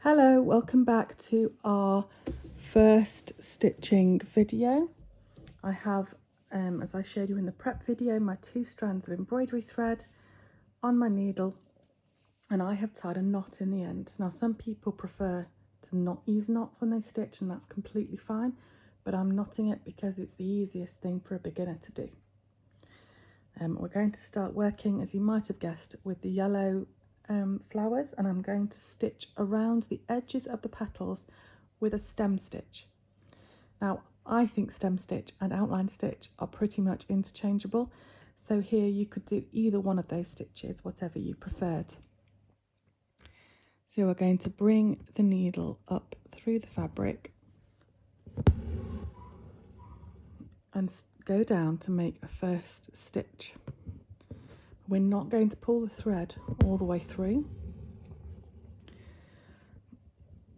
Hello, welcome back to our first stitching video. I have, as I showed you in the prep video, my 2 strands of embroidery thread on my needle, and I have tied a knot in the end. Now some people prefer to not use knots when they stitch, and that's completely fine, but I'm knotting it because it's the easiest thing for a beginner to do. We're going to start working, as you might have guessed, with the yellow flowers, and I'm going to stitch around the edges of the petals with a stem stitch. Now I think stem stitch and outline stitch are pretty much interchangeable, so here you could do either one of those stitches, whatever you preferred. So we're going to bring the needle up through the fabric and go down to make a first stitch. We're not going to pull the thread all the way through.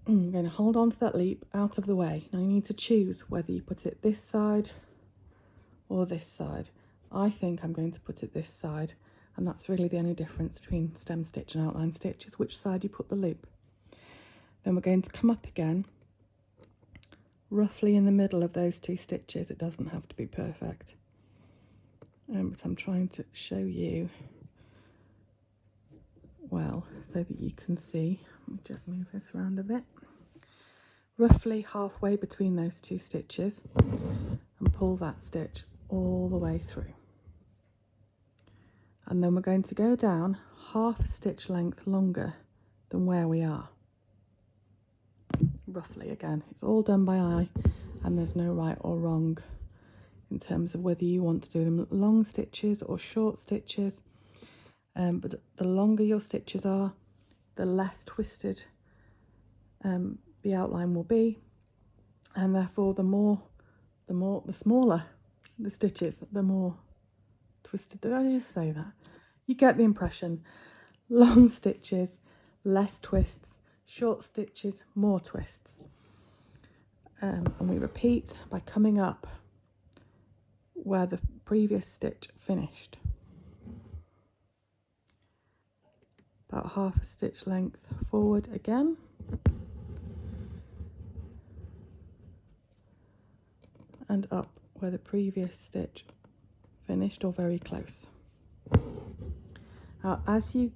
I'm going to hold on to that loop out of the way. Now you need to choose whether you put it this side or this side. I think I'm going to put it this side, and that's really the only difference between stem stitch and outline stitch, is which side you put the loop. Then we're going to come up again, roughly in the middle of those 2 stitches. It doesn't have to be perfect. But I'm trying to show you well so that you can see. Let me just move this around a bit. Roughly halfway between those 2 stitches, and pull that stitch all the way through. And then we're going to go down half a stitch length longer than where we are. Roughly, again, it's all done by eye, and there's no right or wrong in terms of whether you want to do them long stitches or short stitches, but the longer your stitches are, the less twisted the outline will be, and therefore the smaller the stitches, the more twisted. Did I just say that? You get the impression. Long stitches, less twists; short stitches, more twists. And we repeat by coming up where the previous stitch finished. About half a stitch length forward again. And up where the previous stitch finished, or very close. Now, as you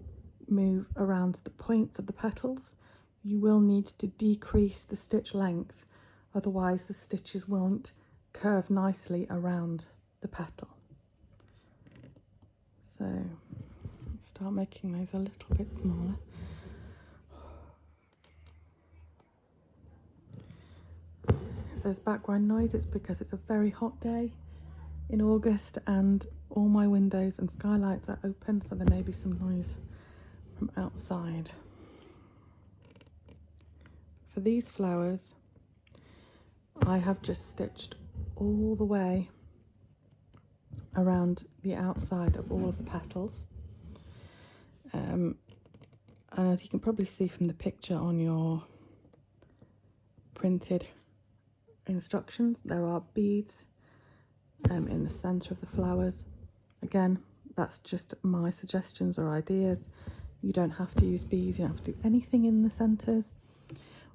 move around the points of the petals, you will need to decrease the stitch length, otherwise the stitches won't curve nicely around the petal. So start making those a little bit smaller. If there's background noise, it's because it's a very hot day in August and all my windows and skylights are open, so there may be some noise from outside. For these flowers, I have just stitched all the way around the outside of all of the petals. And as you can probably see from the picture on your printed instructions, there are beads in the centre of the flowers. Again, that's just my suggestions or ideas. You don't have to use beads, you don't have to do anything in the centres,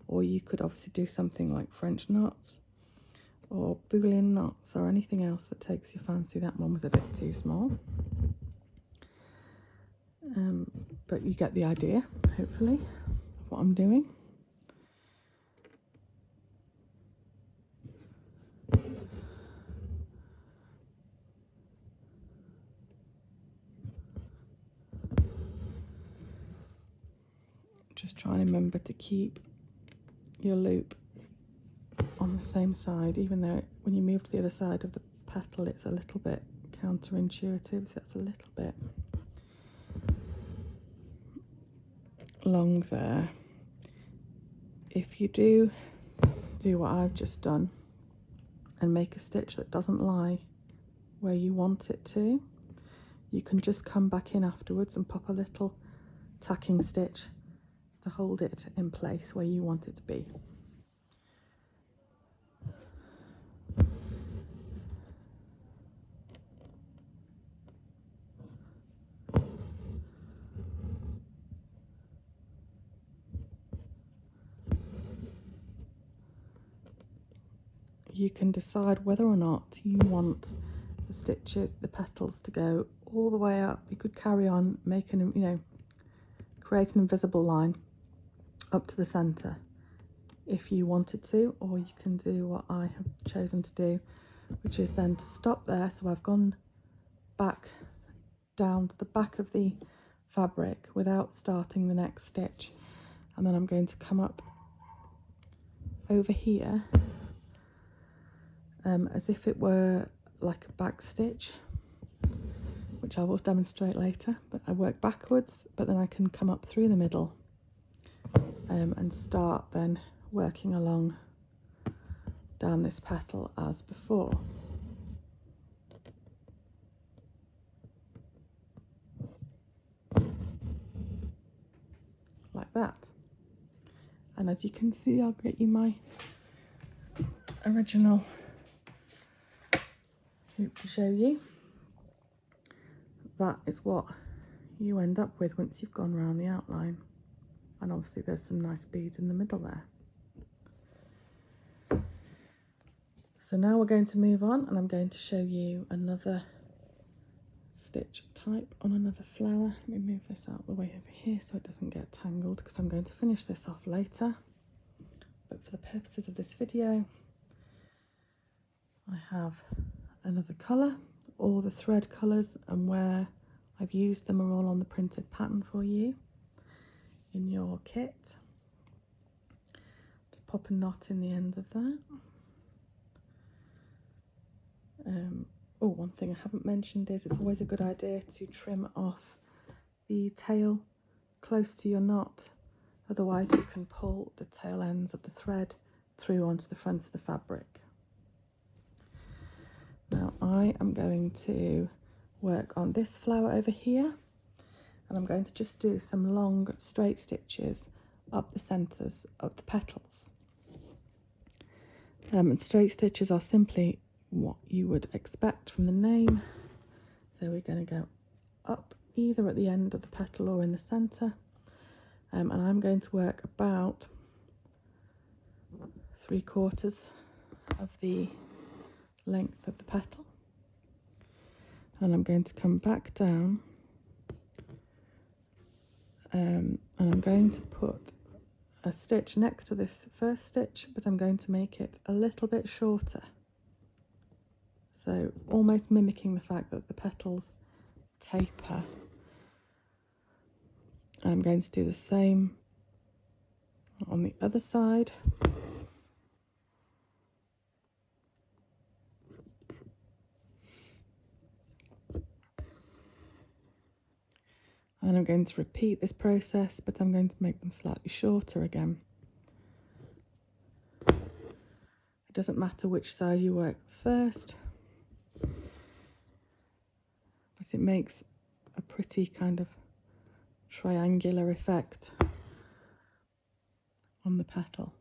or you could obviously do something like French knots or Boolean knots or anything else that takes your fancy. That one was a bit too small, but you get the idea, hopefully, of what I'm doing. Just try and remember to keep your loop on the same side, even though when you move to the other side of the petal it's a little bit counterintuitive, so that's a little bit long there. If you do what I've just done and make a stitch that doesn't lie where you want it to, you can just come back in afterwards and pop a little tacking stitch to hold it in place where you want it to be. you can decide whether or not you want the stitches, the petals to go all the way up. You could carry on making, you know, create an invisible line up to the center if you wanted to, or you can do what I have chosen to do, which is then to stop there. So I've gone back down to the back of the fabric without starting the next stitch, and then I'm going to come up over here as if it were like a back stitch, which I will demonstrate later. But I work backwards, but then I can come up through the middle and start then working along down this petal as before. Like that. And as you can see, I'll get you my original hoop to show you. That is what you end up with once you've gone around the outline. And obviously there's some nice beads in the middle there. So now we're going to move on, and I'm going to show you another stitch type on another flower. Let me move this out of the way over here so it doesn't get tangled, because I'm going to finish this off later. But for the purposes of this video, I have another colour. All the thread colours and where I've used them are all on the printed pattern for you in your kit. Just pop a knot in the end of that. Oh, one thing I haven't mentioned is it's always a good idea to trim off the tail close to your knot, otherwise you can pull the tail ends of the thread through onto the front of the fabric. Now I am going to work on this flower over here, and I'm going to just do some long straight stitches up the centres of the petals. And straight stitches are simply what you would expect from the name. So we're going to go up either at the end of the petal or in the centre, and I'm going to work about 3/4 of the length of the petal, and I'm going to come back down and I'm going to put a stitch next to this first stitch, but I'm going to make it a little bit shorter. So almost mimicking the fact that the petals taper. And I'm going to do the same on the other side. And I'm going to repeat this process, but I'm going to make them slightly shorter again. It doesn't matter which side you work first, but it makes a pretty kind of triangular effect on the petal.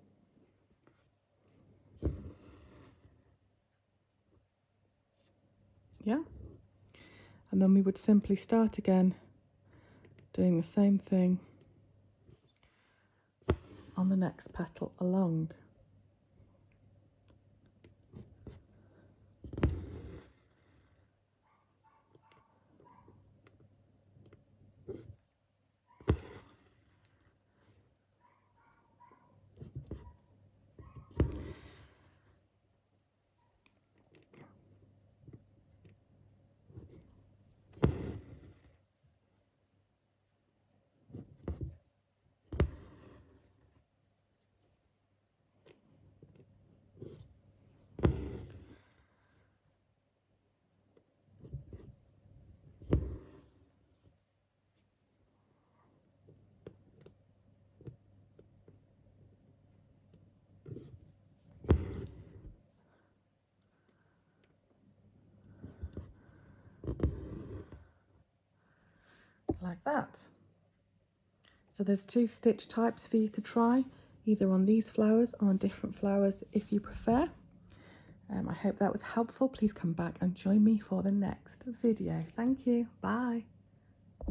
Yeah? And then we would simply start again doing the same thing on the next petal along. Like that. So there's 2 stitch types for you to try, either on these flowers or on different flowers if you prefer. I hope that was helpful. Please come back and join me for the next video. Thank you. Bye.